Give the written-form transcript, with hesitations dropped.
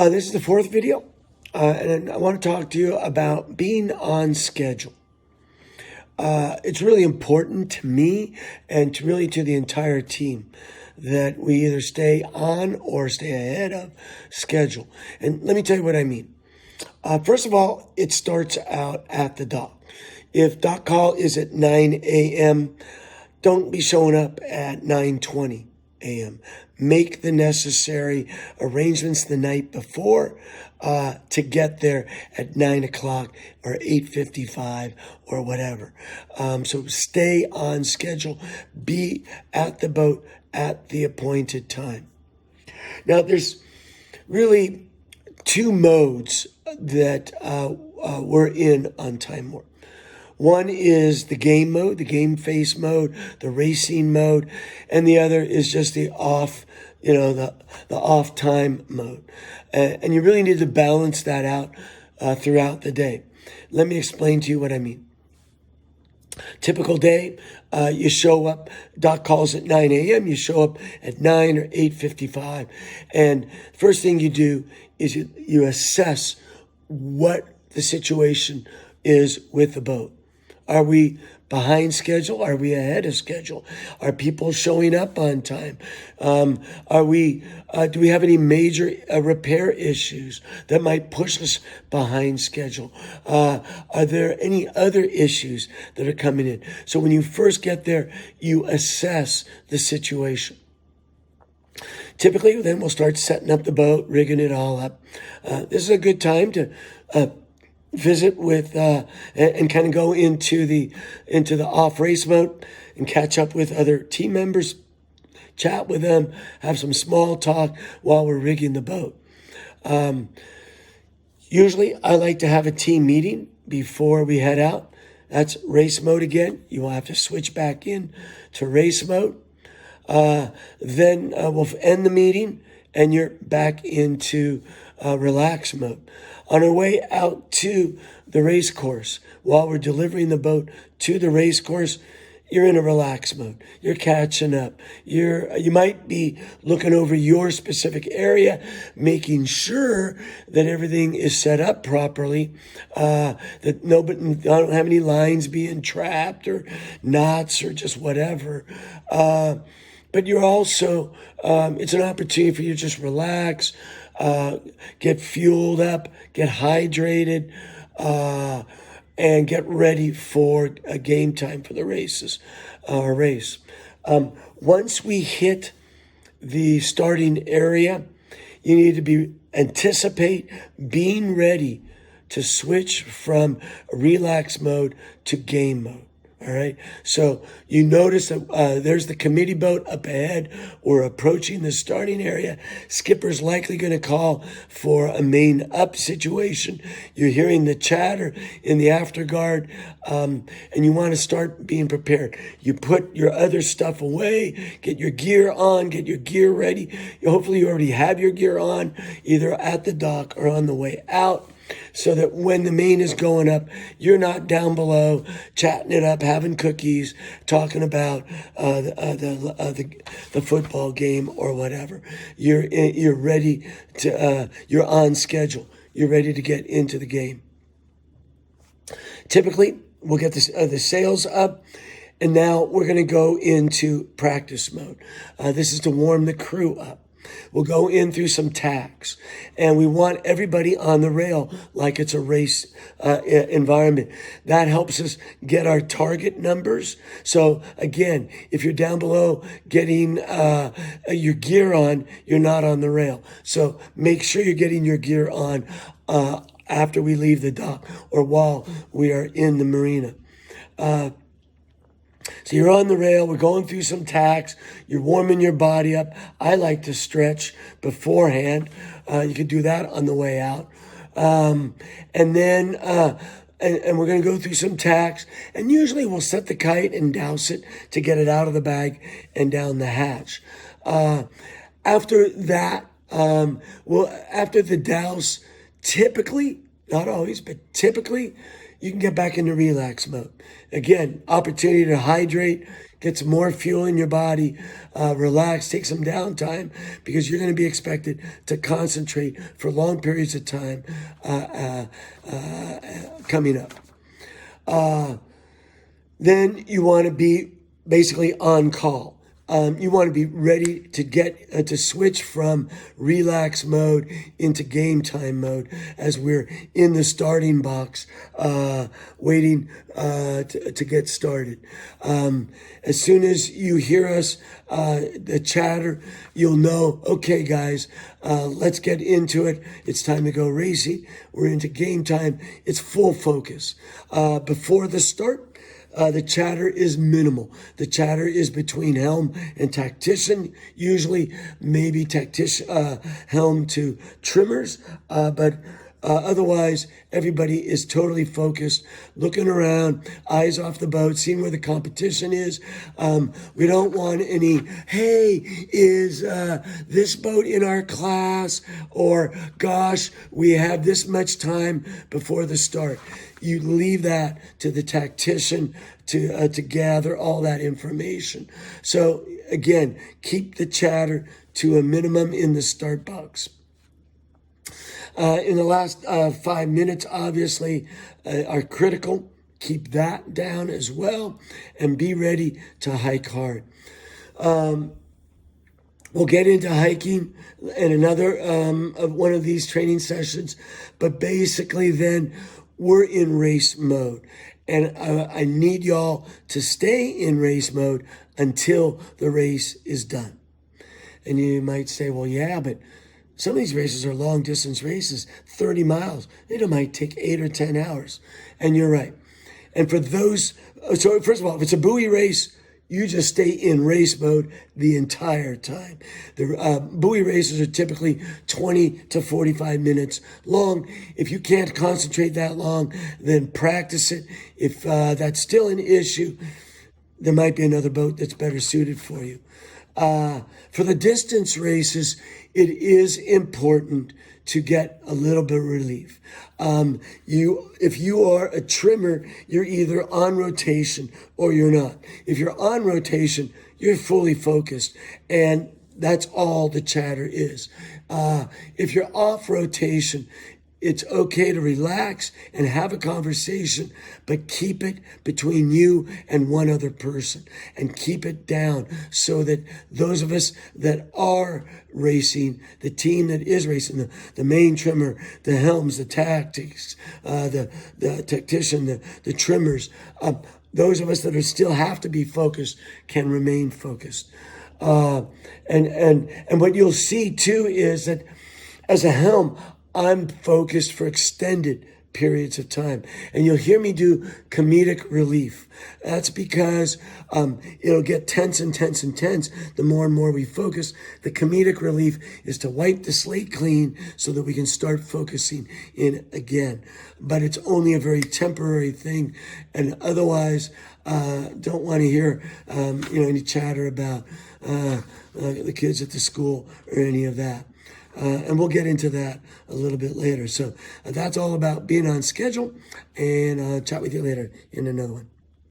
This is the fourth video, and I want to talk to you about being on schedule. It's really important to me and to the entire team that we either stay on or stay ahead of schedule. And let me tell you what I mean. First of all, it starts out at the dock. If dock call is at 9 a.m., don't be showing up at 9:20 a.m. Make the necessary arrangements the night before to get there at 9 o'clock or 8:55 or whatever. So stay on schedule. Be at the boat at the appointed time. Now, there's really two modes that we're in on Time Warp. One is the game mode, the game face mode, the racing mode, and the other is just the off, the off time mode. And you really need to balance that out throughout the day. Let me explain to you what I mean. Typical day, you show up, dock calls at 9 a.m., you show up at 9 or 8:55. And first thing you do is you assess what the situation is with the boat. Are we behind schedule? Are we ahead of schedule? Are people showing up on time? Do we have any major repair issues that might push us behind schedule? Are there any other issues that are coming in? So when you first get there, you assess the situation. Typically, then we'll start setting up the boat, rigging it all up. This is a good time to visit with and kind of go into the off race mode and catch up with other team members, chat with them, have some small talk while we're rigging the boat. Usually I like to have a team meeting before we head out. That's race mode again. You will have to switch back in to race mode. Then we'll end the meeting and you're back into relax mode. On our way out to the race course, while we're delivering the boat to the race course, you're in a relax mode. You're catching up. You might be looking over your specific area, making sure that everything is set up properly, that I don't have any lines being trapped or knots or just whatever. But you're also, it's an opportunity for you to just relax, get fueled up, get hydrated, and get ready for a game time for the race. Once we hit the starting area, you need to anticipate being ready to switch from relax mode to game mode. All right. So you notice that there's the committee boat up ahead. We're approaching the starting area. Skipper's likely going to call for a main up situation. You're hearing the chatter in the afterguard, and you want to start being prepared. You put your other stuff away, get your gear on, get your gear ready. Hopefully you already have your gear on, either at the dock or on the way out, so that when the main is going up, you're not down below chatting it up, having cookies, talking about the football game or whatever. You're ready to. You're on schedule. You're ready to get into the game. Typically, we'll get the sails up. And now we're going to go into practice mode. This is to warm the crew up. We'll go in through some tacks, and we want everybody on the rail like it's a race environment. That helps us get our target numbers. So again, if you're down below getting your gear on, you're not on the rail. So make sure you're getting your gear on after we leave the dock or while we are in the marina. So you're on the rail, we're going through some tacks, you're warming your body up. I like to stretch beforehand. You can do that on the way out. And then we're going to go through some tacks. And usually we'll set the kite and douse it to get it out of the bag and down the hatch. After that, after the douse, typically, not always, but typically, you can get back into relax mode. Again, opportunity to hydrate, get some more fuel in your body, relax, take some downtime, because you're going to be expected to concentrate for long periods of time coming up. Then you want to be basically on call. You want to be ready to get to switch from relax mode into game time mode as we're in the starting box, waiting to get started. As soon as you hear us, the chatter, you'll know, okay, guys, let's get into it. It's time to go racing. We're into game time. It's full focus. Before the start, the chatter is minimal. The chatter is between helm and tactician, usually maybe tactician, helm to trimmers, but otherwise everybody is totally focused, looking around, eyes off the boat, seeing where the competition is. We don't want any, hey, is this boat in our class? Or, gosh, we have this much time before the start. You leave that to the tactician to gather all that information. So again, keep the chatter to a minimum in the start box. In the last 5 minutes, obviously, are critical. Keep that down as well, and be ready to hike hard. We'll get into hiking in another of one of these training sessions, but basically then we're in race mode. And I need y'all to stay in race mode until the race is done. And you might say, well, yeah, but some of these races are long distance races, 30 miles. It might take 8 or 10 hours. And you're right. And for those, so first of all, if it's a buoy race, you just stay in race mode the entire time. The buoy races are typically 20 to 45 minutes long. If you can't concentrate that long, then practice it. If that's still an issue, there might be another boat that's better suited for you. For the distance races, it is important to get a little bit of relief. If you are a trimmer, you're either on rotation or you're not. If you're on rotation, you're fully focused, and that's all the chatter is. If you're off rotation, it's okay to relax and have a conversation, but keep it between you and one other person, and keep it down so that those of us that are racing, the team that is racing, the main trimmer, the helms, the tactics, the tactician, the trimmers, those of us that are still have to be focused can remain focused. And what you'll see too is that as a helm, I'm focused for extended periods of time. And you'll hear me do comedic relief. That's because it'll get tense and tense and tense the more and more we focus. The comedic relief is to wipe the slate clean so that we can start focusing in again. But it's only a very temporary thing. And otherwise, don't want to hear any chatter about the kids at the school or any of that. And we'll get into that a little bit later. So that's all about being on schedule, and I'll chat with you later in another one.